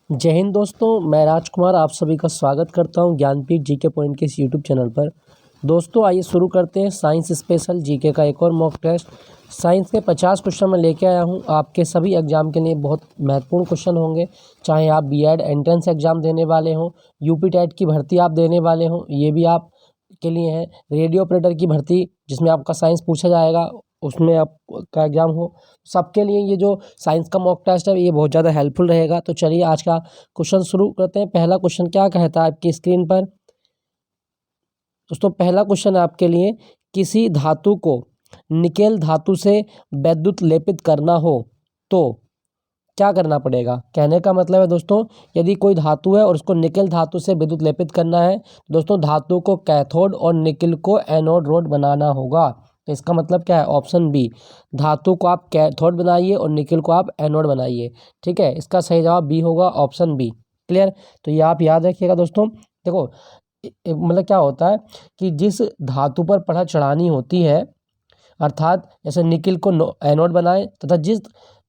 जय हिंद दोस्तों, मैं राजकुमार आप सभी का स्वागत करता हूं ज्ञानपीठ जीके पॉइंट के इस यूट्यूब चैनल पर। दोस्तों आइए शुरू करते हैं साइंस स्पेशल जीके का एक और मॉक टेस्ट। साइंस के 50 क्वेश्चन मैं लेके आया हूं आपके सभी एग्जाम के लिए। बहुत महत्वपूर्ण क्वेश्चन होंगे, चाहे आप बीएड एंट्रेंस एग्जाम देने वाले हों, यूपी टेट की भर्ती आप देने वाले हों, ये भी आप के लिए है। रेडियो ऑपरेटर की भर्ती जिसमें आपका साइंस पूछा जाएगा, उसमें आपका एग्जाम हो, सबके लिए ये जो साइंस का मॉक टेस्ट है ये बहुत ज़्यादा हेल्पफुल रहेगा। तो चलिए आज का क्वेश्चन शुरू करते हैं। पहला क्वेश्चन क्या कहता है आपकी स्क्रीन पर दोस्तों? पहला क्वेश्चन है आपके लिए, किसी धातु को निकेल धातु से वैद्युत लेपित करना हो तो क्या करना पड़ेगा? कहने का मतलब है दोस्तों, यदि कोई धातु है और उसको निकेल धातु से विद्युत लेपित करना है, दोस्तों धातु को कैथोड और निकेल को एनोड रोड बनाना होगा। तो इसका मतलब क्या है? ऑप्शन बी, धातु को आप कैथोड बनाइए और निकेल को आप एनोड बनाइए। ठीक है, इसका सही जवाब बी होगा, ऑप्शन बी। क्लियर? तो ये आप याद रखिएगा दोस्तों। देखो मतलब क्या होता है कि जिस धातु पर पढ़ा चढ़ानी होती है, अर्थात जैसे निकेल को एनोड बनाए, तथा जिस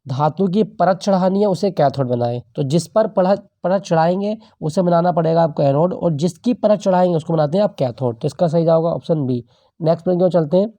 धातु की परत चढ़ानी है उसे कैथोड बनाएं। तो जिस पर परत चढ़ाएंगे उसे बनाना पड़ेगा आपको एनोड, और जिसकी परत चढ़ाएंगे उसको बनाते हैं आप कैथोड। तो इसका सही जवाब होगा ऑप्शन बी। नेक्स्ट प्रश्न की ओर चलते हैं।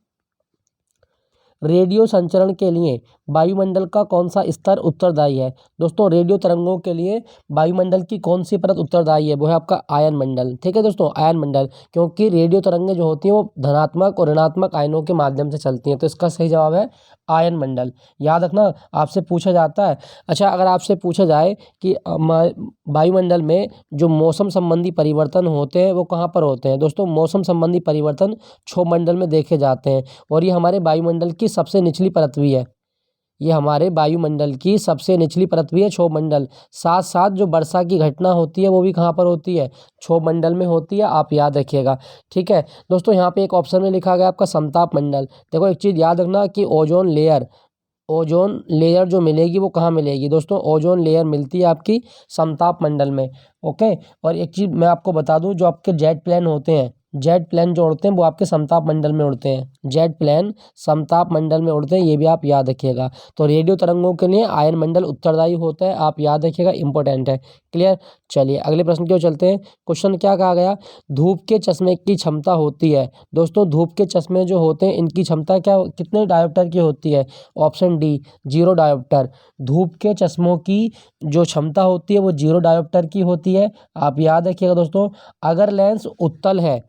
रेडियो संचरण के लिए वायुमंडल का कौन सा स्तर उत्तरदायी है? दोस्तों रेडियो तरंगों के लिए वायुमंडल की कौन सी परत उत्तरदायी है? वो है आपका आयन मंडल। ठीक है दोस्तों, आयन मंडल, क्योंकि रेडियो तरंगें जो होती हैं वो धनात्मक और ऋणात्मक आयनों के माध्यम से चलती हैं। तो इसका सही जवाब है आयन मंडल। याद रखना, आपसे पूछा जाता है। अच्छा, अगर आपसे पूछा जाए कि वायुमंडल में जो मौसम संबंधी परिवर्तन होते हैं वो कहाँ पर होते हैं? दोस्तों मौसम संबंधी परिवर्तन क्षोभमंडल में देखे जाते हैं, और ये हमारे वायुमंडल की सबसे निचली परत भी है। ये हमारे वायुमंडल की सबसे निचली परत भी है, क्षोभमंडल। साथ साथ जो वर्षा की घटना होती है वो भी कहाँ पर होती है? क्षोभमंडल में होती है, आप याद रखिएगा। ठीक है दोस्तों, यहाँ पे एक ऑप्शन में लिखा गया आपका समताप मंडल। देखो एक चीज़ याद रखना कि ओजोन लेयर जो मिलेगी वो कहाँ मिलेगी? दोस्तों ओजोन लेयर मिलती है आपकी समताप मंडल में। ओके, और एक चीज़ मैं आपको बता दूं, जो आपके जेट प्लेन होते हैं, जेट प्लेन जो उड़ते हैं वो आपके समताप मंडल में उड़ते हैं। जेट प्लेन समताप मंडल में उड़ते हैं, ये भी आप याद रखिएगा। तो रेडियो तरंगों के लिए आयन मंडल उत्तरदायी होता है, आप याद रखिएगा, इंपॉर्टेंट है। क्लियर? चलिए अगले प्रश्न की ओर चलते हैं। क्वेश्चन क्या कहा गया? धूप के चश्मे की क्षमता होती है। दोस्तों धूप के चश्मे जो होते हैं इनकी क्षमता क्या, कितने डायोप्टर की होती है? Option D, 0 dioptre. धूप के चश्मों की जो क्षमता होती है वो 0 डायोप्टर की होती है, आप याद रखिएगा दोस्तों। अगर लेंस उत्तल है,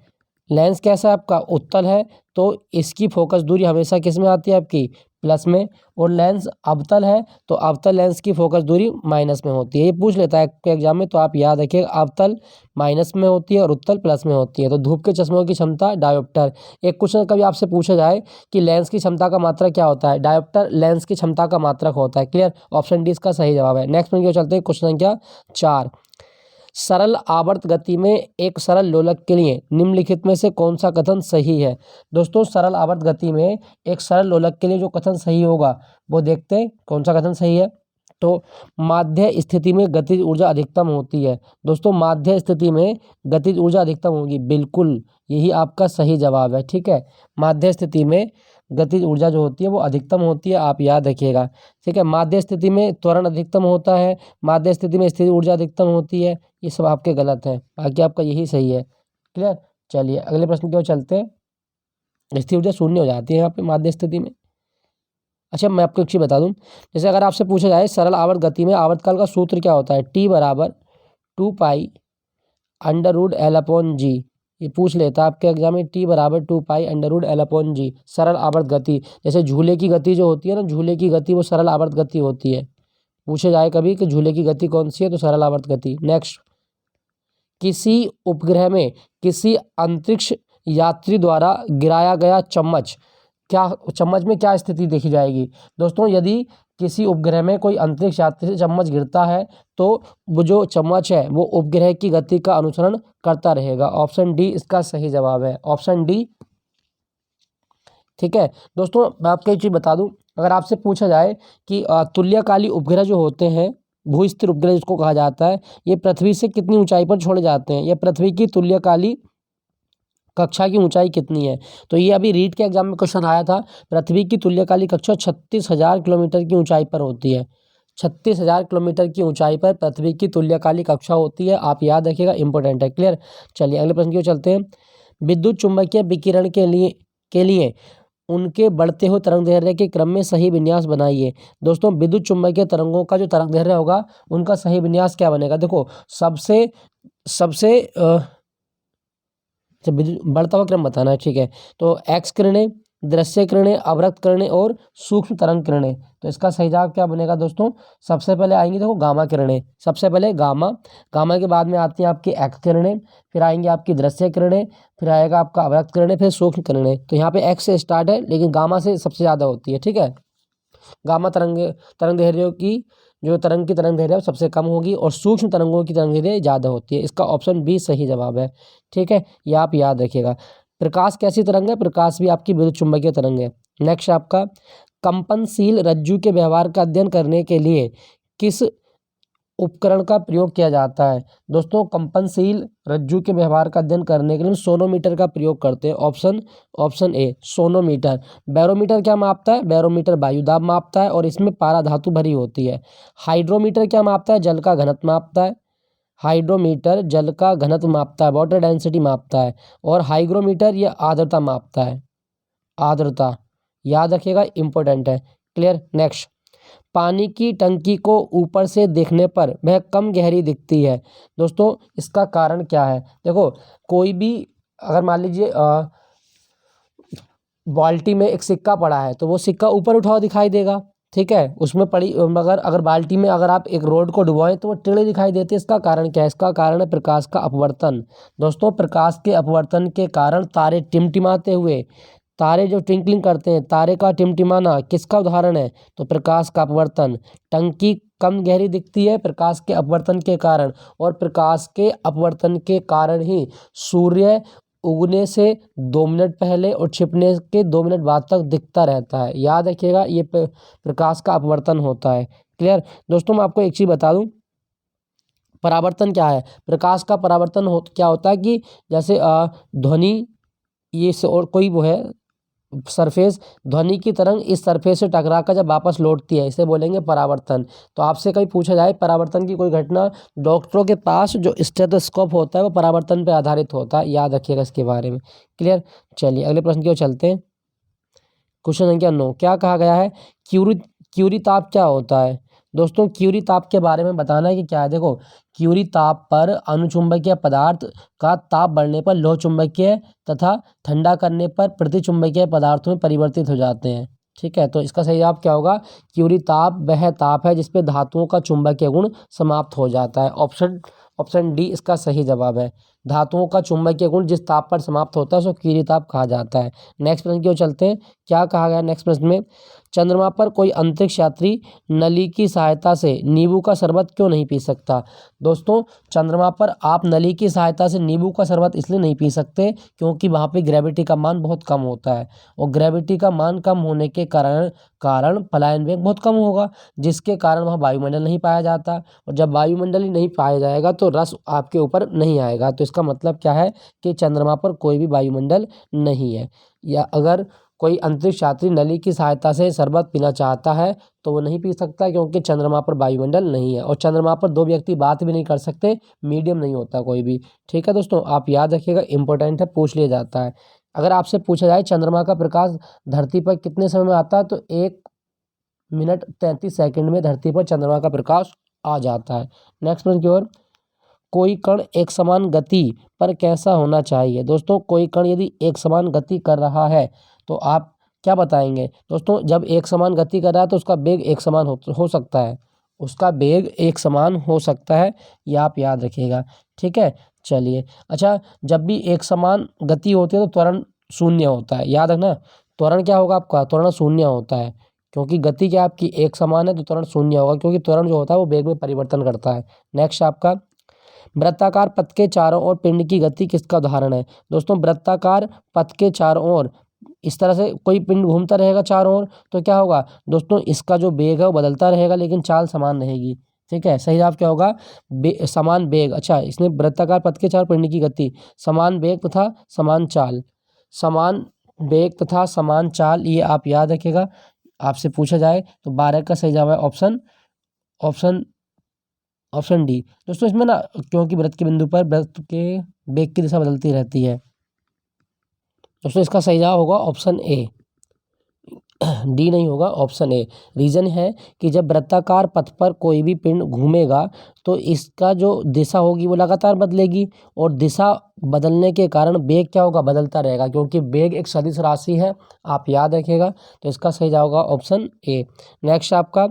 लेंस कैसा है आपका? उत्तल है, तो इसकी फोकस दूरी हमेशा किस में आती है? आपकी प्लस में। और लेंस अवतल है तो अवतल लेंस की फोकस दूरी माइनस में होती है। ये पूछ लेता है आपके एग्जाम में, तो आप याद रखिएगा अवतल माइनस में होती है और उत्तल प्लस में होती है। तो धूप के चश्मों की क्षमता डायोप्टर। एक क्वेश्चन कभी आपसे पूछा जाए कि लेंस की क्षमता का मात्रक क्या होता है? डायोप्टर लेंस की क्षमता का मात्रक होता है। क्लियर? ऑप्शन डी इसका सही जवाब है। नेक्स्ट में चलते हैं, क्वेश्चन संख्या 4। सरल आवर्त गति में एक सरल लोलक के लिए निम्नलिखित में से कौन सा कथन सही है? दोस्तों सरल आवर्त गति में एक सरल लोलक के लिए जो कथन सही होगा वो देखते हैं कौन सा कथन सही है। तो माध्य स्थिति में गतिज ऊर्जा अधिकतम होती है। दोस्तों माध्य स्थिति में गतिज ऊर्जा अधिकतम होगी, बिल्कुल यही आपका सही जवाब है। ठीक है, माध्य स्थिति में गतिज ऊर्जा जो होती है वो अधिकतम होती है, आप याद रखिएगा। ठीक है, माध्य स्थिति में त्वरण अधिकतम होता है, माध्य स्थिति में स्थिर ऊर्जा अधिकतम होती है। ये सब आपके गलत हैं, बाकी आपका यही सही है। क्लियर? चलिए अगले प्रश्न की ओर चलते हैं। स्थिर ऊर्जा शून्य हो जाती है यहाँ पे माध्य स्थिति में। अच्छा मैं आपको एक चीज़ बता दूं, जैसे अगर आपसे पूछा जाए सरल आवर्त गति में आवर्तकाल का सूत्र क्या होता है? T बराबर 2 पाई √L/G। ये पूछ लेता है आपके एग्जाम में, T बराबर 2 पाई √L/G। सरल आवर्त गति, जैसे झूले की गति जो होती है ना, झूले की गति वो सरल आवर्त गति होती है। पूछे जाए कभी कि झूले की गति कौन सी है, तो सरल आवर्त गति। नेक्स्ट, किसी उपग्रह में किसी अंतरिक्ष यात्री द्वारा गिराया गया चम्मच, क्या चम्मच में क्या स्थिति देखी जाएगी? दोस्तों यदि किसी उपग्रह में कोई अंतरिक्ष यात्री से चम्मच गिरता है तो वो जो चम्मच है वो उपग्रह की गति का अनुसरण करता रहेगा। ऑप्शन डी इसका सही जवाब है, ऑप्शन डी। ठीक है दोस्तों, मैं आपको एक चीज़ बता दूं, अगर आपसे पूछा जाए कि तुल्यकाली उपग्रह जो होते हैं, भू स्थिर उपग्रह जिसको कहा जाता है, ये पृथ्वी से कितनी ऊंचाई पर छोड़े जाते हैं? ये पृथ्वी की तुल्यकाली कक्षा की ऊंचाई कितनी है? तो ये अभी रीट के एग्जाम में क्वेश्चन आया था। पृथ्वी की तुल्यकालिक कक्षा 36,000 किलोमीटर की ऊंचाई पर होती है। 36,000 किलोमीटर की ऊंचाई पर पृथ्वी की तुल्यकालिक कक्षा होती है। आप याद रखिएगा, इंपॉर्टेंट है। क्लियर। चलिए अगले प्रश्न की ओर चलते हैं। विद्युत चुम्बकीय विकिरण के लिए उनके बढ़ते हुए तरंग दैर्ध्य के क्रम में सही विन्यास बनाइए। दोस्तों विद्युत चुम्बकीय तरंगों का जो तरंग दैर्ध्य होगा उनका सही विन्यास क्या बनेगा? देखो सबसे सबसे बढ़ता हुआ क्रम बताना है, ठीक है। तो एक्स किरणें, दृश्य किरणें, अवरक्त किरणें और सूक्ष्म तरंग किरणें। तो इसका सही जवाब क्या बनेगा दोस्तों? सबसे पहले आएंगी देखो गामा किरणें, सबसे पहले गामा, गामा के बाद में आती हैं आपकी एक्स किरणें, फिर आएंगी आपकी दृश्य किरणें, फिर आएगा आपका अवरक्त किरणें, फिर सूक्ष्म किरणें। तो यहाँ पे एक्स से स्टार्ट है लेकिन गामा से सबसे ज़्यादा होती है, ठीक है। गामा तरंग दैर्ध्यों की जो तरंग की तरंग दैर्ध्य सबसे कम होगी और सूक्ष्म तरंगों की तरंग दैर्ध्य ज़्यादा होती है। इसका ऑप्शन बी सही जवाब है, ठीक है। ये आप याद रखिएगा। प्रकाश कैसी तरंग है? प्रकाश भी आपकी विद्युत चुम्बकीय तरंग है। नेक्स्ट आपका कंपनशील रज्जु के व्यवहार का अध्ययन करने के लिए किस उपकरण का प्रयोग किया जाता है? दोस्तों कंपनशील रज्जु के व्यवहार का अध्ययन करने के लिए सोनोमीटर का प्रयोग करते हैं। Option A sonometer. बैरोमीटर क्या मापता है? बैरोमीटर वायु दाब मापता है और इसमें पारा धातु भरी होती है। हाइड्रोमीटर क्या मापता है? जल का घनत्व मापता है। हाइड्रोमीटर जल का घनत्व मापता है, वाटर डेंसिटी मापता है। और हाइग्रोमीटर ये आर्द्रता मापता है, आर्द्रता याद रखिएगा, इंपॉर्टेंट है। क्लियर। नेक्स्ट, पानी की टंकी को ऊपर से देखने पर वह कम गहरी दिखती है। दोस्तों इसका कारण क्या है? देखो कोई भी अगर मान लीजिए बाल्टी में एक सिक्का पड़ा है तो वो सिक्का ऊपर उठा हुआ दिखाई देगा, ठीक है। उसमें पड़ी मगर अगर बाल्टी में अगर आप एक रोड को डुबोएं तो वो टेढ़ी दिखाई देती है। इसका कारण क्या है? इसका कारण है प्रकाश का अपवर्तन। दोस्तों प्रकाश के अपवर्तन के कारण तारे टिमटिमाते हुए, तारे जो ट्विंकलिंग करते हैं, तारे का टिमटिमाना किसका उदाहरण है? तो प्रकाश का अपवर्तन। टंकी कम गहरी दिखती है प्रकाश के अपवर्तन के कारण, और प्रकाश के अपवर्तन के कारण ही सूर्य उगने से 2 मिनट पहले और छिपने के 2 मिनट बाद तक दिखता रहता है। याद रखिएगा ये प्रकाश का अपवर्तन होता है। क्लियर। दोस्तों मैं आपको एक चीज़ बता दूं, परावर्तन क्या है? प्रकाश का परावर्तन क्या होता है कि जैसे ध्वनि ये और कोई वो है सरफेस, ध्वनि की तरंग इस सरफेस से टकरा कर जब वापस लौटती है इसे बोलेंगे परावर्तन। तो आपसे कहीं पूछा जाए परावर्तन की कोई घटना, डॉक्टरों के पास जो स्टेथोस्कोप होता है वो परावर्तन पर आधारित होता है। याद रखिएगा इसके बारे में। क्लियर। चलिए अगले प्रश्न की ओर चलते हैं। क्वेश्चन संख्या 9, क्या कहा गया है? क्यूरी ताप क्या होता है? दोस्तों क्यूरी ताप के बारे में बताना है कि क्या है। देखो क्यूरी ताप पर अनुचुंबकीय पदार्थ का ताप बढ़ने पर लोह चुंबकीय तथा ठंडा करने पर प्रतिचुंबकीय पदार्थों में परिवर्तित हो जाते हैं, ठीक है। तो इसका सही जवाब क्या होगा? क्यूरी ताप वह ताप है जिसपे धातुओं का चुंबकीय गुण समाप्त हो जाता है। ऑप्शन डी इसका सही जवाब है। धातुओं का चुंबकीय गुण जिस ताप पर समाप्त होता है उसको क्यूरी ताप कहा जाता है। नेक्स्ट प्रश्न की ओर चलते हैं। क्या कहा गया नेक्स्ट प्रश्न में? चंद्रमा पर कोई अंतरिक्ष यात्री नली की सहायता से नींबू का शरबत क्यों नहीं पी सकता? दोस्तों चंद्रमा पर आप नली की सहायता से नींबू का शरबत इसलिए नहीं पी सकते क्योंकि वहाँ पे ग्रेविटी का मान बहुत कम होता है, और ग्रेविटी का मान कम होने के कारण पलायन वेग बहुत कम होगा, जिसके कारण वहाँ वायुमंडल नहीं पाया जाता, और जब वायुमंडल ही नहीं पाया जाएगा तो रस आपके ऊपर नहीं आएगा। तो इसका मतलब क्या है कि चंद्रमा पर कोई भी वायुमंडल नहीं है। या अगर कोई अंतरिक्ष यात्री नली की सहायता से शरबत पीना चाहता है तो वो नहीं पी सकता क्योंकि चंद्रमा पर वायुमंडल नहीं है, और चंद्रमा पर 2 व्यक्ति बात भी नहीं कर सकते, मीडियम नहीं होता कोई भी, ठीक है दोस्तों। आप याद रखिएगा, इंपॉर्टेंट है, पूछ लिया जाता है। अगर आपसे पूछा जाए चंद्रमा का प्रकाश धरती पर कितने समय में आता है तो 1 मिनट 33 सेकंड में धरती पर चंद्रमा का प्रकाश आ जाता है। नेक्स्ट प्रश्न की ओर। कोई कण एक समान गति पर कैसा होना चाहिए? दोस्तों कोई कण यदि एक समान गति कर रहा है तो आप क्या बताएंगे? दोस्तों जब एक समान गति कर रहा है तो उसका वेग एक समान हो सकता है, उसका वेग एक समान हो सकता है, ये आप याद रखिएगा, ठीक है। चलिए अच्छा, जब भी एक समान गति होती है तो त्वरण शून्य होता है, याद रखना। त्वरण क्या होगा आपका? त्वरण शून्य होता है, क्योंकि गति क्या आपकी एक समान है तो त्वरण शून्य होगा, क्योंकि त्वरण जो होता है वो वेग में परिवर्तन करता है। नेक्स्ट आपका वृत्ताकार पथ के चारों ओर पिंड की गति किसका उदाहरण है? दोस्तों वृत्ताकार पथ के चारों ओर इस तरह से कोई पिंड घूमता रहेगा चारों ओर तो क्या होगा दोस्तों? इसका जो वेग है वो बदलता रहेगा लेकिन चाल समान रहेगी, ठीक है। सही जवाब क्या होगा? समान वेग। अच्छा, इसने वृत्ताकार पथ के चारों पिंड की गति, समान वेग तथा समान चाल, समान वेग तथा समान चाल, ये आप याद रखिएगा। आपसे पूछा जाए तो 12 का सही जवाब है ऑप्शन ऑप्शन डी। दोस्तों इसमें ना क्योंकि वृत्त के बिंदु पर वृत्त के वेग की दिशा बदलती रहती है। दोस्तों इसका सही जवाब होगा ऑप्शन ए, डी नहीं होगा, ऑप्शन ए। रीजन है कि जब वृत्ताकार पथ पर कोई भी पिंड घूमेगा तो इसका जो दिशा होगी वो लगातार बदलेगी, और दिशा बदलने के कारण वेग क्या होगा, बदलता रहेगा, क्योंकि वेग एक सदिश राशि है, आप याद रखिएगा। तो इसका सही जवाब होगा ऑप्शन ए। नेक्स्ट आपका,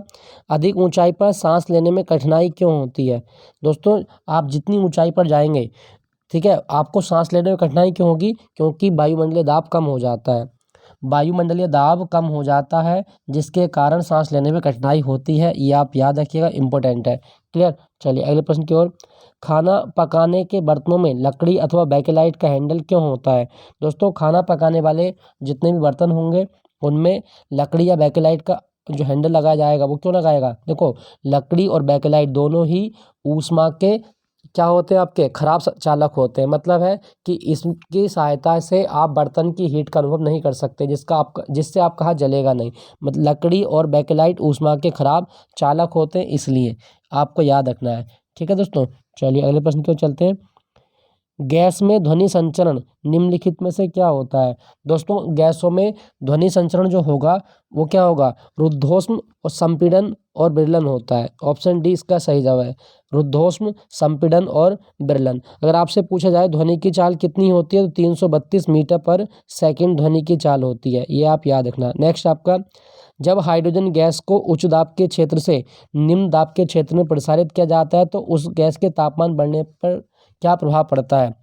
अधिक ऊंचाई पर सांस लेने में कठिनाई क्यों होती है। दोस्तों आप जितनी ऊंचाई पर जाएंगे, ठीक है, आपको सांस लेने में कठिनाई क्यों होगी, क्योंकि वायुमंडलीय दाब कम हो जाता है। वायुमंडलीय दाब कम हो जाता है जिसके कारण सांस लेने में कठिनाई होती है, ये आप याद रखिएगा, इंपॉर्टेंट है। क्लियर। चलिए अगले प्रश्न की ओर। खाना पकाने के बर्तनों में लकड़ी अथवा बेकेलाइट का हैंडल क्यों होता है। दोस्तों खाना पकाने वाले जितने भी बर्तन होंगे उनमें लकड़ी या बेकेलाइट का जो हैंडल लगाया जाएगा, वो क्यों लगाएगा। देखो लकड़ी और बेकेलाइट दोनों ही ऊष्मा के क्या होते हैं, आपके खराब चालक होते हैं। मतलब है कि इसकी सहायता से आप बर्तन की हीट का अनुभव नहीं कर सकते, जिससे आपका हाथ जलेगा नहीं। मतलब लकड़ी और बेकेलाइट ऊष्मा के खराब चालक होते हैं, इसलिए आपको याद रखना है। ठीक है दोस्तों। चलिए अगले प्रश्न की ओर चलते हैं। गैस में ध्वनि संचरण निम्नलिखित में से क्या होता है। दोस्तों गैसों में ध्वनि संचरण जो होगा वो क्या होगा, रुद्धोष्म और संपीड़न और विरलन होता है। ऑप्शन डी इसका सही जवाब है, रुद्धोष्म, संपीड़न और विरलन। अगर आपसे पूछा जाए ध्वनि की चाल कितनी होती है तो 332 मीटर पर सेकंड ध्वनि की चाल होती है, ये आप याद रखना। नेक्स्ट आपका, जब हाइड्रोजन गैस को उच्च दाब के क्षेत्र से निम्न दाब के क्षेत्र में प्रसारित किया जाता है तो उस गैस के तापमान बढ़ने पर क्या प्रभाव पड़ता है।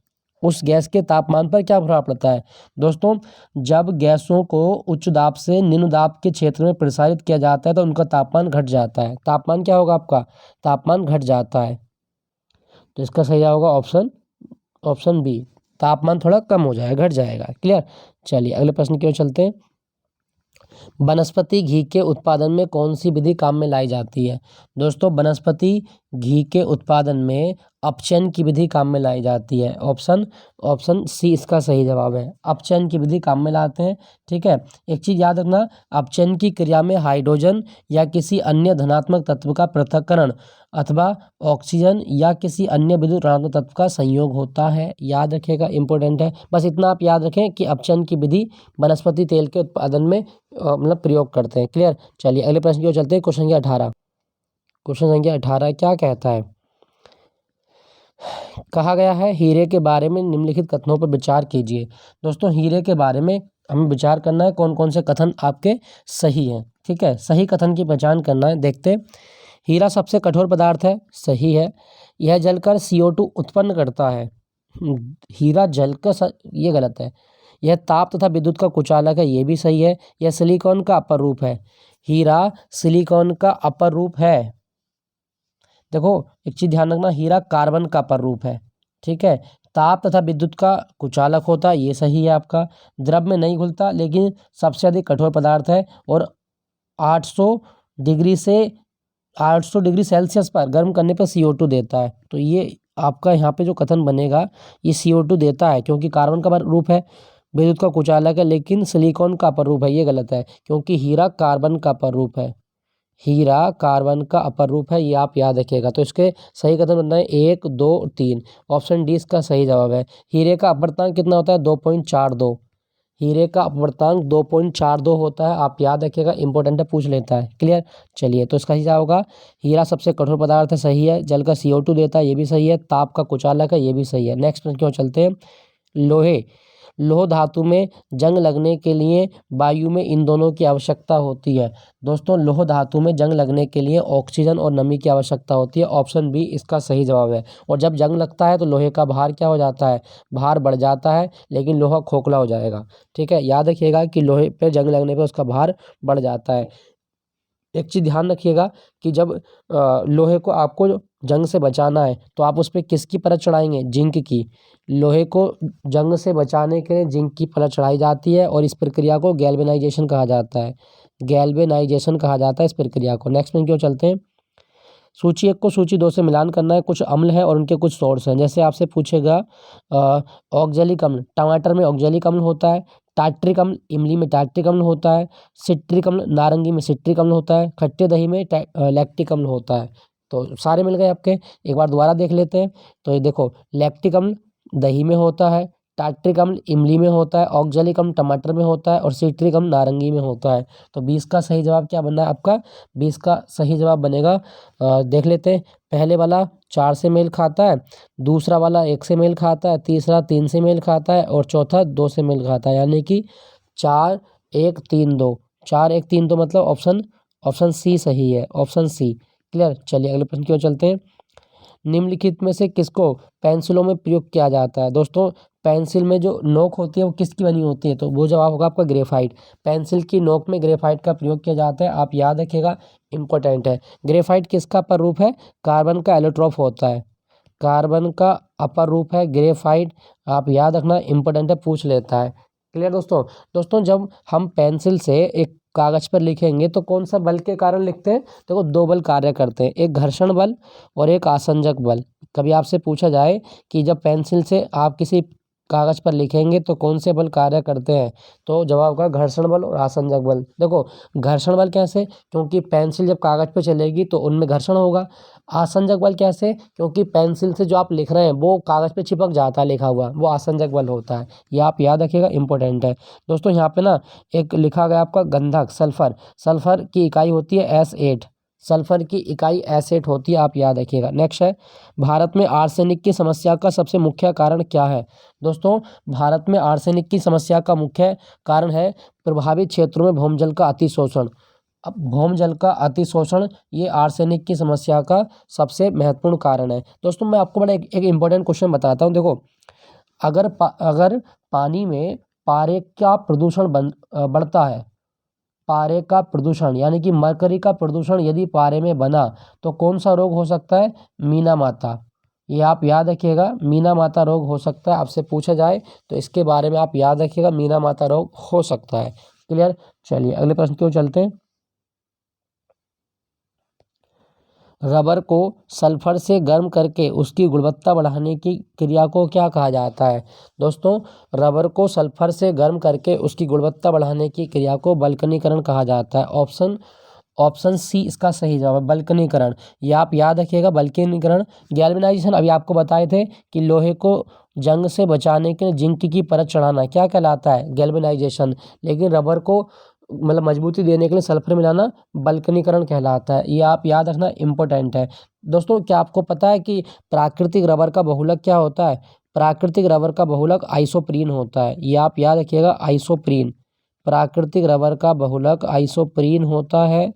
उस गैस के तापमान पर क्या प्रभाव पड़ता है। दोस्तों जब गैसों को उच्च दाब से निम्न दाब के क्षेत्र में प्रसारित किया जाता है तो उनका तापमान घट जाता है। तापमान क्या होगा, आपका तापमान घट जाता है। तो इसका सही होगा ऑप्शन ऑप्शन बी, तापमान थोड़ा कम हो जाएगा, घट जाएगा। क्लियर। चलिए अगले प्रश्न की ओर चलते हैं। वनस्पति घी के उत्पादन में कौन सी विधि काम में लाई जाती है। दोस्तों वनस्पति घी के उत्पादन में अपचयन की विधि काम में लाई जाती है। ऑप्शन ऑप्शन सी इसका सही जवाब है, अपचयन की विधि काम में लाते हैं। ठीक है, एक चीज़ याद रखना, अपचयन की क्रिया में हाइड्रोजन या किसी अन्य धनात्मक तत्व का पृथक्करण अथवा ऑक्सीजन या किसी अन्य विद्युत ऋणात्मक तत्व का संयोग होता है, याद रखिएगा, इंपॉर्टेंट है। बस इतना आप याद रखें कि अपचयन की विधि वनस्पति तेल के उत्पादन में मतलब प्रयोग करते हैं। क्लियर। चलिए अगले प्रश्न की ओर चलते हैं। क्वेश्चन संख्या 18। क्वेश्चन संख्या 18 क्या कहता है। कहा गया है हीरे के बारे में निम्नलिखित कथनों पर विचार कीजिए। दोस्तों हीरे के बारे में हमें विचार करना है, कौन कौन से कथन आपके सही हैं। ठीक है, सही कथन की पहचान करना है। देखते हैं, हीरा सबसे कठोर पदार्थ है, सही है। यह जलकर CO2 उत्पन्न करता है, हीरा जलकर ये गलत है। यह ताप तथा विद्युत का कुचालक है, ये भी सही है। यह सिलिकॉन का अपर रूप है, हीरा सिलिकॉन का अपर रूप है। देखो एक चीज ध्यान रखना, हीरा कार्बन का अपर रूप है। ठीक है, ताप तथा विद्युत का कुचालक होता है, ये सही है आपका। द्रव में नहीं घुलता लेकिन सबसे अधिक कठोर पदार्थ है, और 800 डिग्री से 800 डिग्री सेल्सियस पर गर्म करने पर CO2 देता है। तो ये आपका यहाँ पे जो कथन बनेगा, ये CO2 देता है क्योंकि कार्बन का रूप है, विद्युत का कुचालक है, लेकिन सिलिकॉन का अपर रूप है, ये गलत है क्योंकि हीरा कार्बन का अपर रूप है। हीरा कार्बन का अपर रूप है, ये आप याद रखिएगा। तो इसके सही कथन बनना है 1, 2, 3। ऑप्शन डी इसका सही जवाब है। हीरे का अपवर्तनांक कितना होता है, 2.42। हीरे का अपवर्तनांक 2.42 होता है, आप याद रखिएगा, इंपॉर्टेंट है, पूछ लेता है। क्लियर। चलिए तो इसका ही क्या होगा, हीरा सबसे कठोर पदार्थ है, सही है। जल का CO2 देता है, ये भी सही है। ताप का कुचालक है, ये भी सही है। नेक्स्ट प्रश्न की ओर चलते हैं। लोह धातु में जंग लगने के लिए वायु में इन दोनों की आवश्यकता होती है। दोस्तों लोह धातु में जंग लगने के लिए ऑक्सीजन और नमी की आवश्यकता होती है, ऑप्शन बी इसका सही जवाब है। और जब जंग लगता है तो लोहे का भार क्या हो जाता है, भार बढ़ जाता है, लेकिन लोहा खोखला हो जाएगा। ठीक है, याद रखिएगा कि लोहे पर जंग लगने पर उसका भार बढ़ जाता है। एक चीज़ ध्यान रखिएगा कि जब लोहे को आपको जंग से बचाना है तो आप उस पर किसकी परत चढ़ाएंगे, जिंक की। लोहे को जंग से बचाने के लिए जिंक की परत चढ़ाई जाती है, और इस प्रक्रिया को गैल्वेनाइजेशन कहा जाता है। गैल्वेनाइजेशन कहा जाता है इस प्रक्रिया को। नेक्स्ट में क्यों चलते हैं। सूची 1 को सूची 2 से मिलान करना है। कुछ अम्ल है और उनके कुछ सोर्स हैं। जैसे आपसे पूछेगा ऑक्जेलिक अम्ल, टमाटर में ऑक्जेलिक अम्ल होता है, टार्ट्रिक अम्ल इमली में टार्ट्रिक अम्ल होता है, सिट्रिक अम्ल नारंगी में सिट्रिक अम्ल होता है, खट्टे दही में लैक्टिक अम्ल होता है। तो सारे मिल गए आपके। एक बार दोबारा देख लेते हैं। तो ये देखो, लैक्टिक अम्ल दही में होता है, टार्ट्रिक अम्ल इमली में होता है, ऑक्जेलिक अम्ल टमाटर में होता है और सिट्रिक अम्ल नारंगी में होता है। तो 20 का सही जवाब क्या बनना है आपका? 20 का सही जवाब बनेगा, देख लेते हैं। पहले वाला 4 से मेल खाता है, दूसरा वाला 1 से मेल खाता है, तीसरा 3 से मेल खाता है और चौथा 2 से मेल खाता है। यानी कि 4 1 3 2, 4 1 3 2 मतलब ऑप्शन सी सही है, ऑप्शन सी। क्लियर। चलिए अगले प्रश्न की ओर चलते हैं। निम्नलिखित में से किसको पेंसिलों में प्रयोग किया जाता है? दोस्तों, पेंसिल में जो नोक होती है वो किसकी बनी होती है? तो वो जवाब होगा आपका ग्रेफाइट। पेंसिल की नोक में ग्रेफाइट का प्रयोग किया जाता है, आप याद रखिएगा, इंपॉर्टेंट है। ग्रेफाइट किसका अपर रूप है? कार्बन का एलोट्रोप होता है, कार्बन का अपर रूप है ग्रेफाइट। आप याद रखना, इंपॉर्टेंट है, पूछ लेता है। क्लियर दोस्तों। दोस्तों, जब हम पेंसिल से एक कागज पर लिखेंगे तो कौन सा बल के कारण लिखते हैं? देखो, 2 बल कार्य करते हैं, एक घर्षण बल और एक आसंजक बल। कभी आपसे पूछा जाए कि जब पेंसिल से आप किसी कागज पर लिखेंगे तो कौन से बल कार्य करते हैं, तो जवाब होगा घर्षण बल और आसंजक बल। देखो, घर्षण बल कैसे? क्योंकि पेंसिल जब कागज पर चलेगी तो उनमें घर्षण होगा। आसंजक बल कैसे? क्योंकि पेंसिल से जो आप लिख रहे हैं वो कागज पे चिपक जाता है लिखा हुआ, वो आसंजक बल होता है। ये आप याद रखिएगा, इंपॉर्टेंट है। दोस्तों, यहाँ पे ना एक लिखा गया आपका गंधक सल्फर, सल्फर की इकाई होती है S8, सल्फर की इकाई S8 होती है, आप याद रखिएगा। नेक्स्ट है, भारत में आर्सेनिक की समस्या का सबसे मुख्य कारण क्या है? दोस्तों, भारत में आर्सेनिक की समस्या का मुख्य कारण है प्रभावित क्षेत्रों में भौमजल का अतिशोषण। अब भौमजल का अतिशोषण ये आर्सेनिक की समस्या का सबसे महत्वपूर्ण कारण है। दोस्तों, मैं आपको बड़ा एक इम्पोर्टेंट क्वेश्चन बताता हूँ। देखो, अगर पानी में पारे का प्रदूषण बढ़ता है, पारे का प्रदूषण यानी कि मरकरी का प्रदूषण यदि पारे में बना तो कौन सा रोग हो सकता है? मीना माता। ये आप याद रखिएगा, मीना माता रोग हो सकता है। आपसे पूछा जाए तो इसके बारे में आप याद रखिएगा, मीना माता रोग हो सकता है। क्लियर। चलिए अगले प्रश्न की ओर चलते हैं। रबर को सल्फर से गर्म करके उसकी गुणवत्ता बढ़ाने की क्रिया को क्या कहा जाता है? दोस्तों, रबर को सल्फर से गर्म करके उसकी गुणवत्ता बढ़ाने की क्रिया को बल्कनीकरण कहा जाता है। ऑप्शन सी इसका सही जवाब है, बल्कनीकरण। ये आप याद रखिएगा, बल्कनीकरण। गैल्वेनाइजेशन अभी आपको बताए थे कि लोहे को जंग से बचाने के लिए जिंक की परत चढ़ाना क्या कहलाता है? गैल्वेनाइजेशन। लेकिन रबर को मतलब मजबूती देने के लिए सल्फर मिलाना बल्कनीकरण कहलाता है। ये आप याद रखना, इंपॉर्टेंट है। दोस्तों, क्या आपको पता है कि प्राकृतिक रबर का बहुलक क्या होता है? प्राकृतिक रबर का बहुलक आइसोप्रीन होता है। ये आप याद रखिएगा, आइसोप्रीन। प्राकृतिक रबर का बहुलक आइसोप्रीन होता है,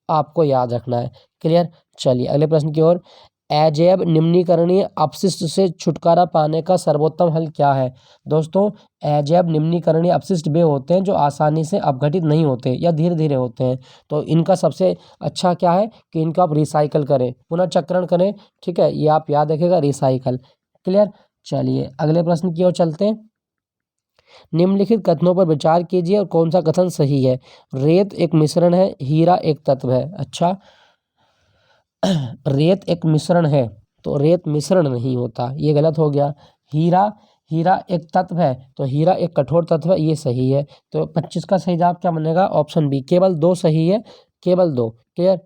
आपको याद रखना है। क्लियर। चलिए अगले प्रश्न की ओर। अजैव निम्नीकरणीय अपशिष्ट से छुटकारा पाने का सर्वोत्तम हल क्या है? दोस्तों, अजैव निम्नीकरणीय अपशिष्ट वे होते हैं जो आसानी से अपघटित नहीं होते या धीरे धीरे होते हैं। तो इनका सबसे अच्छा क्या है कि इनको आप रिसाइकल करें, पुनर्चक्रण करें। ठीक है, ये आप याद रखिएगा, रिसाइकल। क्लियर। चलिए अगले प्रश्न की ओर चलते हैं। निम्नलिखित कथनों पर विचार कीजिए और कौन सा कथन सही है? रेत एक मिश्रण है, हीरा एक तत्व है। अच्छा, रेत एक मिश्रण है तो रेत मिश्रण नहीं होता, ये गलत हो गया। हीरा हीरा एक तत्व है तो हीरा एक कठोर तत्व है, ये सही है। तो 25 का सही जवाब क्या बनेगा? Option B. केवल 2 सही है, केवल 2। क्लियर,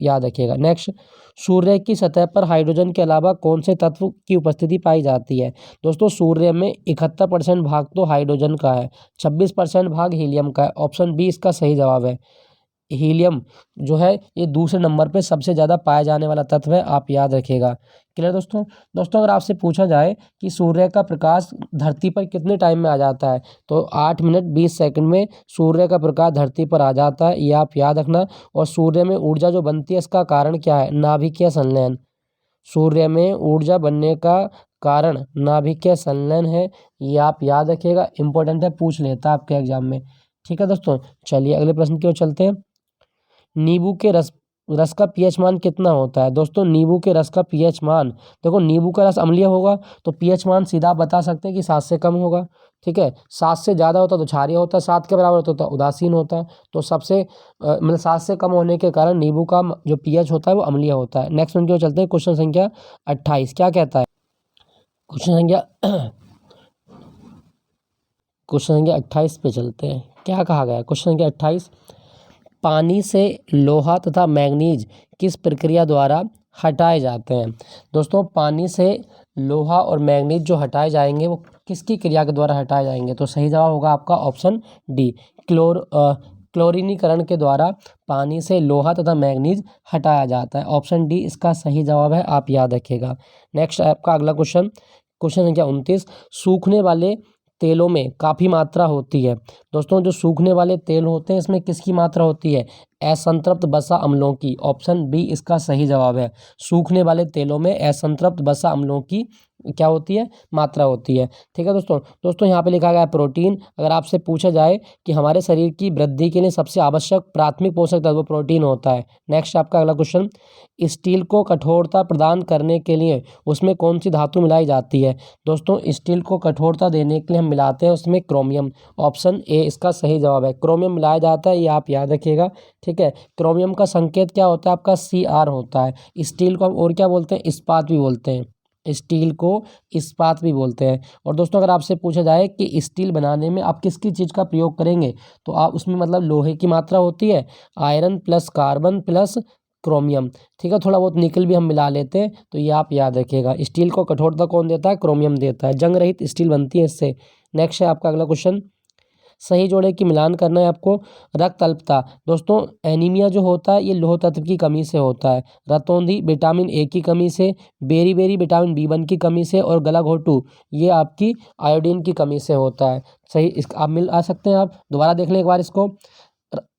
याद रखिएगा। नेक्स्ट, सूर्य की सतह पर हाइड्रोजन के अलावा कौन से तत्व की उपस्थिति पाई जाती है? दोस्तों, सूर्य में 71% भाग तो हाइड्रोजन का है, 26% भाग हीलियम का है। ऑप्शन बी इसका सही जवाब है। हीलियम जो है ये दूसरे नंबर पे सबसे ज़्यादा पाया जाने वाला तत्व है, आप याद रखिएगा। क्लियर दोस्तों। दोस्तों, अगर आपसे पूछा जाए कि सूर्य का प्रकाश धरती पर कितने टाइम में आ जाता है, तो 8 मिनट 20 सेकंड में सूर्य का प्रकाश धरती पर आ जाता है, ये आप याद रखना। और सूर्य में ऊर्जा जो बनती है इसका कारण क्या है? नाभिकीय संलयन। सूर्य में ऊर्जा बनने का कारण नाभिकीय संलयन है, ये आप याद रखिएगा, इंपॉर्टेंट है, पूछ लेता है आपके एग्जाम में। ठीक है दोस्तों। चलिए अगले प्रश्न की ओर चलते हैं। नींबू के रस का पीएच मान कितना होता है? दोस्तों, नींबू के रस का पीएच मान, देखो देखो का रस अम्लीय होगा तो पीएच मान सीधा आप बता सकते हैं कि 7 से कम होगा। ठीक है, 7 से ज़्यादा होता तो क्षारीय होता, 7 के बराबर होता तो उदासीन होता। तो सबसे मतलब 7 से कम होने के कारण नींबू का जो पीएच होता है वो अम्लीय होता है। नेक्स्ट में जो चलते हैं, क्वेश्चन संख्या 28 क्या कहता है? क्वेश्चन संख्या क्वेश्चन संख्या 28 पे चलते हैं। क्या कहा गया है क्वेश्चन संख्या 28, पानी से लोहा तथा मैंगनीज किस प्रक्रिया द्वारा हटाए जाते हैं। दोस्तों पानी से लोहा और मैंगनीज जो हटाए जाएंगे वो किसकी क्रिया के द्वारा हटाए जाएंगे, तो सही जवाब होगा आपका ऑप्शन डी, क्लोरीनीकरण के द्वारा पानी से लोहा तथा मैंगनीज हटाया जाता है। ऑप्शन डी इसका सही जवाब है, आप याद रखिएगा। नेक्स्ट आपका अगला क्वेश्चन, क्वेश्चन संख्या 29, सूखने वाले तेलों में काफ़ी मात्रा होती है। दोस्तों जो सूखने वाले तेल होते हैं इसमें किसकी मात्रा होती है, असंतृप्त वसा अम्लों की। ऑप्शन बी इसका सही जवाब है। सूखने वाले तेलों में असंतृप्त वसा अम्लों की क्या होती है, मात्रा होती है। ठीक है दोस्तों यहाँ पे लिखा गया है प्रोटीन। अगर आपसे पूछा जाए कि हमारे शरीर की वृद्धि के लिए सबसे आवश्यक प्राथमिक पोषक तत्व प्रोटीन होता है। नेक्स्ट आपका अगला क्वेश्चन, स्टील को कठोरता प्रदान करने के लिए उसमें कौन सी धातु मिलाई जाती है। दोस्तों स्टील को कठोरता देने के लिए हम मिलाते हैं उसमें क्रोमियम। ऑप्शन ए इसका सही जवाब है, क्रोमियम मिलाया जाता है, ये आप याद रखिएगा। ठीक है, क्रोमियम का संकेत क्या होता है आपका, Cr होता है। स्टील को हम और क्या बोलते हैं, इस्पात भी बोलते हैं। स्टील को इस्पात भी बोलते हैं। और दोस्तों अगर आपसे पूछा जाए कि स्टील बनाने में आप किसकी चीज़ का प्रयोग करेंगे, तो आप उसमें मतलब लोहे की मात्रा होती है, iron plus carbon plus chromium. ठीक है, थोड़ा बहुत निकल भी हम मिला लेते हैं, तो ये आप याद रखिएगा। स्टील को कठोरता कौन देता है, क्रोमियम देता है। जंग रहित स्टील बनती है इससे। नेक्स्ट है आपका अगला क्वेश्चन, सही जोड़े की मिलान करना है आपको। रक्त अल्पता, दोस्तों एनीमिया जो होता है ये लोह तत्व की कमी से होता है। रतौंधी विटामिन ए की कमी से, बेरी विटामिन B1 की कमी से, और गलाघोटू ये आपकी आयोडीन की कमी से होता है। सही इस आप मिल आ सकते हैं, आप दोबारा देख लें एक बार इसको।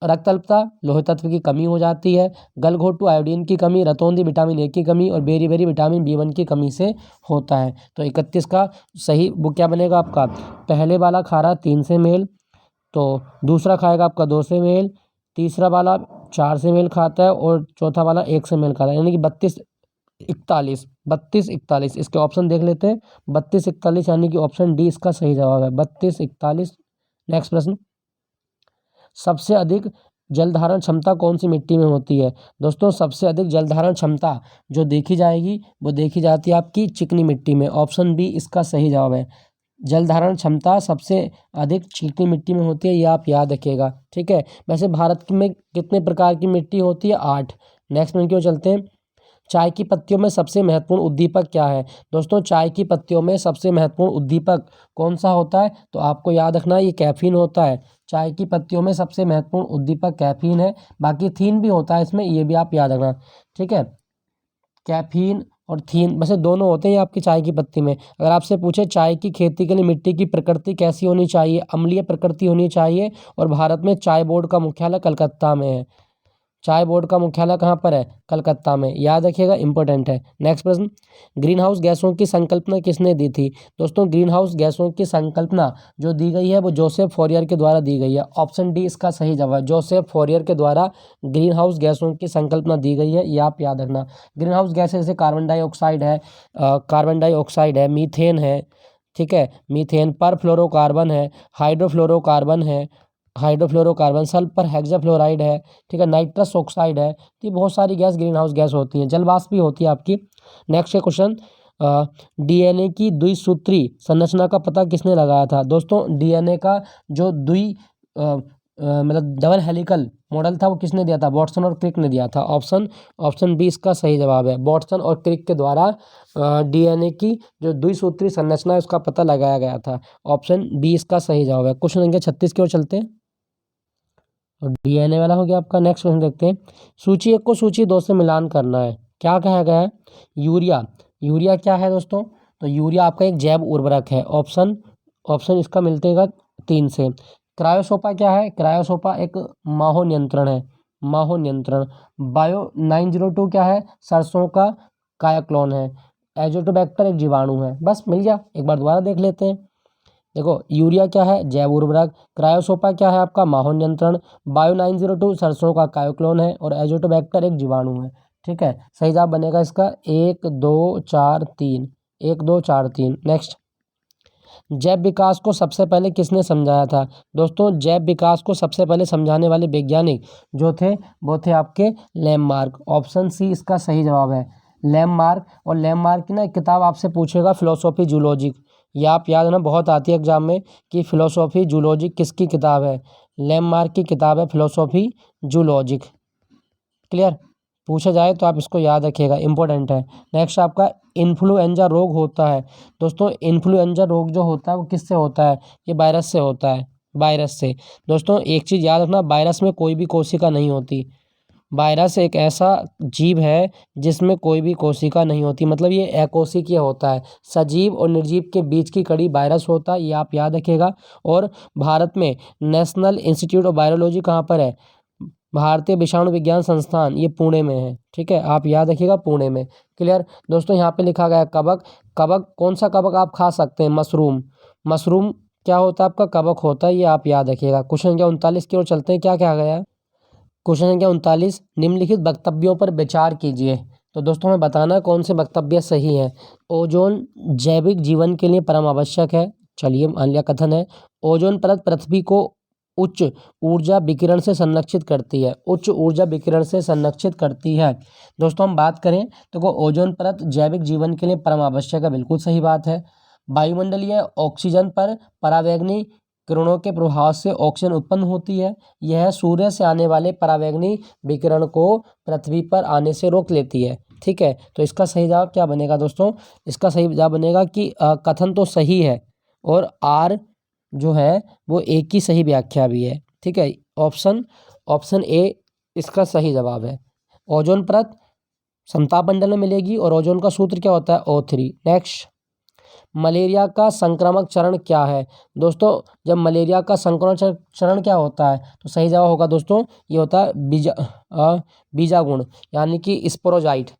रक्त अल्पता लोह तत्व की कमी हो जाती है, गलघोटू आयोडीन की कमी, रतौंधी विटामिन ए की कमी, और बेरी विटामिन B1 की कमी से होता है। तो 31 का सही वो क्या बनेगा आपका, पहले वाला खारा 3 से मेल, तो दूसरा खाएगा आपका 2 से मेल, तीसरा वाला 4 से मेल खाता है, और चौथा वाला 1 से मेल खाता है। यानी कि 32 41 इसके ऑप्शन देख लेते हैं। 32 41 यानी कि ऑप्शन डी इसका सही जवाब है, 32 41। नेक्स्ट प्रश्न, सबसे अधिक जल धारण क्षमता कौन सी मिट्टी में होती है। दोस्तों सबसे अधिक जल धारण क्षमता जो देखी जाएगी वो देखी जाती है आपकी चिकनी मिट्टी में। ऑप्शन बी इसका सही जवाब है, जल धारण क्षमता सबसे अधिक चिकनी मिट्टी में होती है, ये आप याद रखिएगा। ठीक है, वैसे भारत में कितने प्रकार की मिट्टी होती है, 8। नेक्स्ट में क्यों चलते हैं, चाय की पत्तियों में सबसे महत्वपूर्ण उद्दीपक क्या है। दोस्तों चाय की पत्तियों में सबसे महत्वपूर्ण उद्दीपक कौन सा होता है, तो आपको याद रखना ये कैफीन होता है। चाय की पत्तियों में सबसे महत्वपूर्ण उद्दीपक कैफीन है, बाकी थीन भी होता है इसमें, ये भी आप याद रखना। ठीक है, कैफीन और थीन वैसे दोनों होते हैं आपकी चाय की पत्ती में। अगर आपसे पूछे चाय की खेती के लिए मिट्टी की प्रकृति कैसी होनी चाहिए, अम्लीय प्रकृति होनी चाहिए, और भारत में चाय बोर्ड का मुख्यालय कलकत्ता में है। चाय बोर्ड का मुख्यालय कहाँ पर है, कलकत्ता में, याद रखिएगा, इंपॉर्टेंट है। नेक्स्ट प्रश्न, ग्रीन हाउस गैसों की संकल्पना किसने दी थी। दोस्तों ग्रीन हाउस गैसों की संकल्पना जो दी गई है वो जोसेफ फॉरियर के द्वारा दी गई है। ऑप्शन डी इसका सही जवाब है, जोसेफ फॉरियर के द्वारा ग्रीन हाउस गैसों की संकल्पना दी गई है, ये आप याद रखना। ग्रीन हाउस गैस जैसे कार्बन डाइऑक्साइड है, मीथेन है, ठीक है, मीथेन, परफ्लोरोकार्बन है, हाइड्रोफ्लोरोकार्बन, सल्फर हेक्साफ्लोराइड है, ठीक है, नाइट्रस ऑक्साइड है। तो ये बहुत सारी गैस ग्रीन हाउस गैस होती हैं, जलवाष्प भी होती है आपकी। नेक्स्ट क्वेश्चन, डीएनए की द्विसूत्री संरचना का पता किसने लगाया था। दोस्तों डीएनए का जो मतलब डबल हेलिकल मॉडल था वो किसने दिया था, वाटसन और क्रिक ने दिया था। ऑप्शन बी इसका सही जवाब है, वाटसन और क्रिक के द्वारा डीएनए की जो द्विसूत्री संरचना है उसका पता लगाया गया था। ऑप्शन बी इसका सही जवाब है। क्वेश्चन संख्या 36 की ओर चलते हैं, और डीएनए वाला हो गया आपका। नेक्स्ट क्वेश्चन देखते हैं, सूची 1 को सूची 2 से मिलान करना है। क्या कहा गया है, यूरिया क्या है दोस्तों, तो यूरिया आपका एक जैव उर्वरक है। ऑप्शन इसका मिलते हैं 3 से। क्रायोसोपा क्या है, क्रायोसोपा एक माहो नियंत्रण। बायो 902 क्या है, सरसों का कायाक्लोन है। एजोटोबैक्टर एक जीवाणु है। बस मिल गया, एक बार दोबारा देख लेते हैं। देखो यूरिया क्या है, जैव उर्वरक, क्रायोसोपा क्या है आपका माहो नियंत्रण, बायो 902 सरसों का कायोक्लोन है, और एजोटोबैक्टर एक जीवाणु है। ठीक है, सही जवाब बनेगा इसका 1 2 4 3, 1 2 4 3। नेक्स्ट, जैव विकास को सबसे पहले किसने समझाया था। दोस्तों जैव विकास को सबसे पहले समझाने वाले वैज्ञानिक जो थे वो थे आपके लैमार्क। ऑप्शन सी इसका सही जवाब है, लैम्मार्क, और लैम्मार्क की ना एक किताब आपसे पूछेगा फिलोसॉफी जूलॉजिक, ये आप याद ना बहुत आती है एग्जाम में कि फिलोसॉफी जूलॉजिक किसकी किताब है, लैम्मार्क की किताब है फिलोसॉफी जूलॉजिक। क्लियर, पूछा जाए तो आप इसको याद रखिएगा, इंपॉर्टेंट है। नेक्स्ट आपका इन्फ्लुएंजा रोग होता है। दोस्तों इन्फ्लुएंजा रोग जो होता है वो किससे होता है, ये वायरस से होता है, वायरस से। दोस्तों एक चीज़ याद रखना, वायरस में कोई भी कोशिका नहीं होती, वायरस एक ऐसा जीव है जिसमें कोई भी कोशिका नहीं होती, मतलब ये अकोशिकीय होता है, सजीव और निर्जीव के बीच की कड़ी वायरस होता है, ये आप याद रखिएगा। और भारत में नेशनल इंस्टीट्यूट ऑफ वायरोलॉजी कहाँ पर है, भारतीय विषाणु विज्ञान संस्थान, ये पुणे में है, ठीक है, आप याद रखिएगा पुणे में। क्लियर। दोस्तों यहाँ पे लिखा गया है कवक, कवक कौन सा कवक आप खा सकते हैं, मशरूम, मशरूम क्या होता है आपका, कवक होता है, ये आप याद रखिएगा। क्वेश्चन संख्या 39 की ओर चलते हैं, क्या क्या गया है। क्वेश्चन संख्या 39, निम्नलिखित वक्तव्यों पर विचार कीजिए। तो दोस्तों हमें बताना कौन से वक्तव्य सही है। ओजोन जैविक जीवन के लिए परम आवश्यक है, चलिए मान लिया कथन है। ओजोन परत पृथ्वी को उच्च ऊर्जा विकिरण से संरक्षित करती है, उच्च ऊर्जा विकिरण से संरक्षित करती है। दोस्तों हम बात करें तो ओजोन परत जैविक जीवन के लिए परम आवश्यक है, बिल्कुल सही बात है। वायुमंडलीय ऑक्सीजन पर परावैंगनी किरणों के प्रभाव से ऑक्सीजन उत्पन्न होती है, यह सूर्य से आने वाले परावैंगनी विकिरण को पृथ्वी पर आने से रोक लेती है, ठीक है। तो इसका सही जवाब क्या बनेगा दोस्तों, इसका सही जवाब बनेगा कि कथन तो सही है और आर जो है वो एक की सही व्याख्या भी है, ठीक है। ऑप्शन ऑप्शन ए इसका सही जवाब है। ओजोन परत समताप मंडल में मिलेगी और ओजोन का सूत्र क्या होता है, O3। नेक्स्ट, मलेरिया का संक्रामक चरण क्या है। दोस्तों जब मलेरिया का संक्रमण चरण क्या होता है, तो सही जवाब होगा दोस्तों ये होता है बीजागुण, यानी कि स्पोरोजाइट,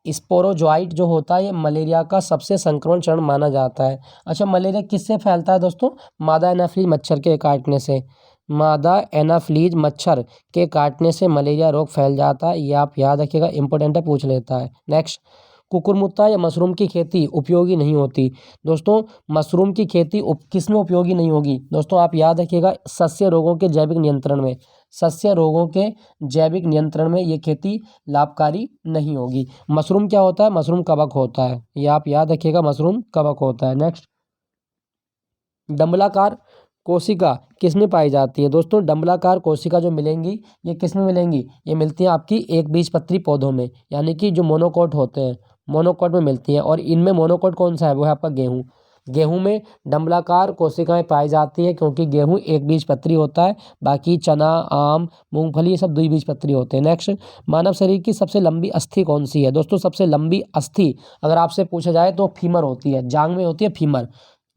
स्पोरोजॉइट जो होता है ये मलेरिया का सबसे संक्रमण चरण माना जाता है। अच्छा मलेरिया किससे फैलता है दोस्तों, मादा एनाफ्लीज मच्छर के काटने से, मादा एनाफ्लीज मच्छर के काटने से मलेरिया रोग फैल जाता है, ये आप याद रखिएगा, इंपॉर्टेंट है, पूछ लेता है। नेक्स्ट, कुकुरमुत्ता या मशरूम की खेती उपयोगी नहीं होती। दोस्तों मशरूम की खेती किस में उपयोगी नहीं होगी, दोस्तों आप याद रखिएगा सस्य रोगों के जैविक नियंत्रण में, सस्य रोगों के जैविक नियंत्रण में ये खेती लाभकारी नहीं होगी। मशरूम क्या होता है, मशरूम कवक होता है, ये आप याद रखिएगा, मशरूम कवक होता है। नेक्स्ट, डंबलाकार कोशिका किस में पाई जाती है। दोस्तों डंबलाकार कोशिका जो मिलेंगी ये किस में मिलेंगी, ये मिलती हैं आपकी एक बीजपत्री पौधों में, यानी कि जो मोनोकोट होते हैं, मोनोकोट में मिलती हैं। और इनमें मोनोकोट कौन सा है, वो है आपका गेहूँ, गेहूं में डंबलाकार कोशिकाएं पाई जाती है क्योंकि गेहूं एक बीजपत्री होता है, बाकी चना आम मूंगफली ये सब द्विबीजपत्री होते हैं। नेक्स्ट, मानव शरीर की सबसे लंबी अस्थि कौन सी है। दोस्तों सबसे लंबी अस्थि अगर आपसे पूछा जाए तो फीमर होती है, जांग में होती है फीमर,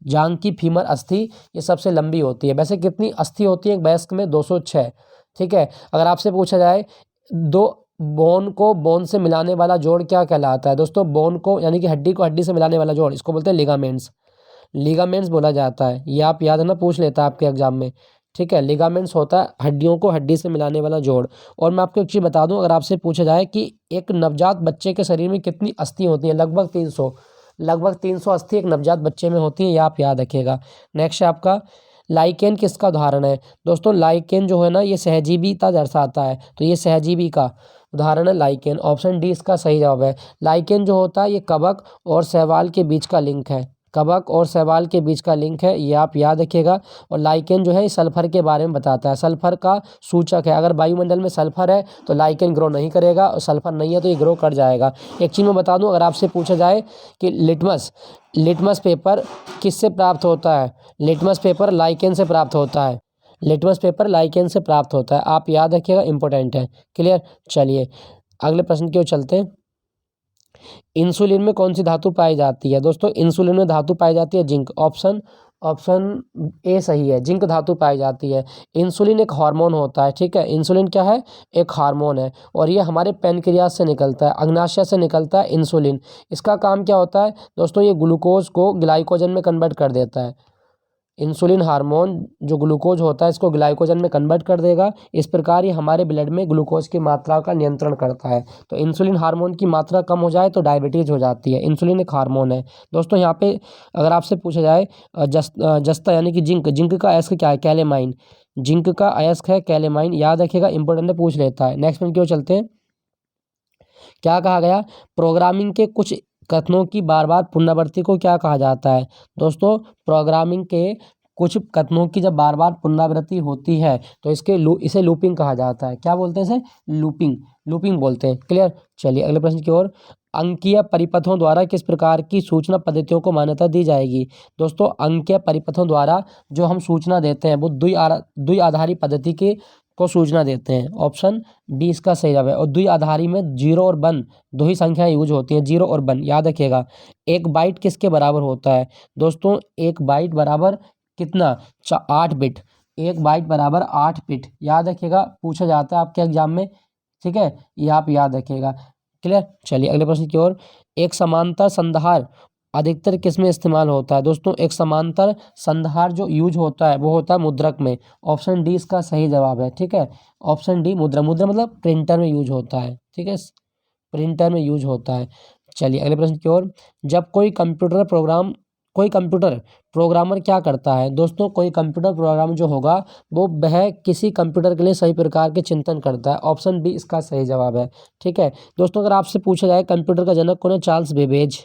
जांग की फीमर अस्थि ये सबसे लंबी होती है। वैसे कितनी अस्थि होती है एक वयस्क में, 206, ठीक है। अगर आपसे पूछा जाए दो बोन को बोन से मिलाने वाला जोड़ क्या कहलाता है। दोस्तों बोन को यानी कि हड्डी को हड्डी से मिलाने वाला जोड़, इसको बोलते हैं लिगामेंट्स, लिगामेंट्स बोला जाता है, ये आप याद है ना, पूछ लेता है आपके एग्जाम में, ठीक है। लिगामेंट्स होता है हड्डियों को हड्डी से मिलाने वाला जोड़। और मैं आपको एक चीज़ बता दूं, अगर आपसे पूछा जाए कि एक नवजात बच्चे के शरीर में कितनी अस्थि होती हैं, लगभग 300, लगभग 300 अस्थि एक नवजात बच्चे में होती है, ये आप याद रखिएगा। नेक्स्ट है आपका लाइकेन किसका उदाहरण है। दोस्तों लाइकेन जो है ना ये सहजीविता दर्शाता है, तो ये सहजीवी का उदाहरण है लाइकेन, ऑप्शन डी इसका सही जवाब है। लाइकेन जो होता है ये कवक और शैवाल के बीच का लिंक है, कवक और शैवाल के बीच का लिंक है, ये आप याद रखिएगा। और लाइकेन जो है ये सल्फर के बारे में बताता है, सल्फर का सूचक है। अगर वायुमंडल में सल्फर है तो लाइकेन ग्रो नहीं करेगा, और सल्फर नहीं है तो ये ग्रो कर जाएगा। एक चीज़ मैं बता दूं, अगर आपसे पूछा जाए कि लिटमस पेपर किससे प्राप्त होता है, लिटमस पेपर लाइकेन से प्राप्त होता है, लिटमस पेपर लाइकेन से प्राप्त होता है, आप याद रखिएगा, इंपॉर्टेंट है। क्लियर, चलिए अगले प्रश्न की ओर चलते हैं। इंसुलिन में कौन सी धातु पाई जाती है। दोस्तों इंसुलिन में धातु पाई जाती है जिंक, ऑप्शन ए सही है, जिंक धातु पाई जाती है। इंसुलिन एक हार्मोन होता है, ठीक है, इंसुलिन क्या है, एक हार्मोन है, और ये हमारे पैनक्रियास से निकलता है, अग्नाशय से निकलता है इंसुलिन। इसका काम क्या होता है दोस्तों, ये ग्लूकोज को ग्लाइकोजन में कन्वर्ट कर देता है। इंसुलिन हार्मोन जो ग्लूकोज होता है इसको ग्लाइकोजन में कन्वर्ट कर देगा, इस प्रकार ये हमारे ब्लड में ग्लूकोज की मात्रा का नियंत्रण करता है। तो इंसुलिन हार्मोन की मात्रा कम हो जाए तो डायबिटीज़ हो जाती है, इंसुलिन एक हार्मोन है। दोस्तों यहाँ पे अगर आपसे पूछा जाए जस्ता यानी कि जिंक, जिंक का अयस्क क्या है, कैलेमाइन, जिंक का अयस्क है कैलेमाइन, याद रखिएगा, इंपॉर्टेंट पूछ लेता है। नेक्स्ट में क्यों चलते हैं, क्या कहा गया, प्रोग्रामिंग के कुछ कथनों की बार बार पुनरावृत्ति को क्या कहा जाता है दोस्तों, प्रोग्रामिंग के कुछ कथनों की जब बार बार पुनरावृत्ति होती है तो इसे लूपिंग कहा जाता है। क्या बोलते हैं इसे, लूपिंग बोलते हैं। क्लियर। चलिए अगले प्रश्न की ओर। अंकीय परिपथों द्वारा किस प्रकार की सूचना पद्धतियों को मान्यता दी जाएगी। दोस्तों अंकीय परिपथों द्वारा जो हम सूचना देते हैं वो द्विआधारी पद्धति के को सूचना देते हैं। ऑप्शन बी इसका सही जवाब है। और द्विआधारी में 0 और 1 दो ही संख्याएं यूज होती हैं, 0 और 1, याद रखिएगा। एक बाइट किसके बराबर होता है दोस्तों, एक बाइट बराबर कितना, 8 बिट। एक बाइट बराबर 8 बिट, याद रखिएगा, पूछा जाता है आपके एग्जाम में। ठीक है, ये आप याद रखिएगा। क्लियर। चलिए अगले प्रश्न की ओर। एक समांतर संधार अधिकतर किस में इस्तेमाल होता है दोस्तों, एक समांतर संधार जो यूज होता है वो होता है मुद्रक में। ऑप्शन डी इसका सही जवाब है। ठीक है, ऑप्शन डी मुद्रा मतलब प्रिंटर में यूज होता है। ठीक है, प्रिंटर में यूज होता है। चलिए अगले प्रश्न की ओर। जब कोई कंप्यूटर प्रोग्रामर क्या करता है दोस्तों, कोई कंप्यूटर प्रोग्राम जो होगा वो वह किसी कंप्यूटर के लिए सही प्रकार के चिंतन करता है। ऑप्शन बी इसका सही जवाब है। ठीक है दोस्तों, अगर आपसे पूछा जाए कंप्यूटर का जनक कौन है, चार्ल्स बेबेज।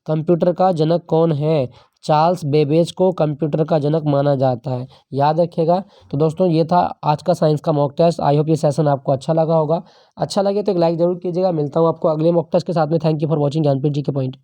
कंप्यूटर का जनक कौन है, चार्ल्स बेबेज को कंप्यूटर का जनक माना जाता है, याद रखिएगा। तो दोस्तों ये था आज का साइंस का मॉक टेस्ट। आई होप ये सेशन आपको अच्छा लगा होगा। अच्छा लगे तो एक लाइक जरूर कीजिएगा। मिलता हूँ आपको अगले मॉक टेस्ट के साथ में। Thank you for watching Gyanpeeth ji के पॉइंट।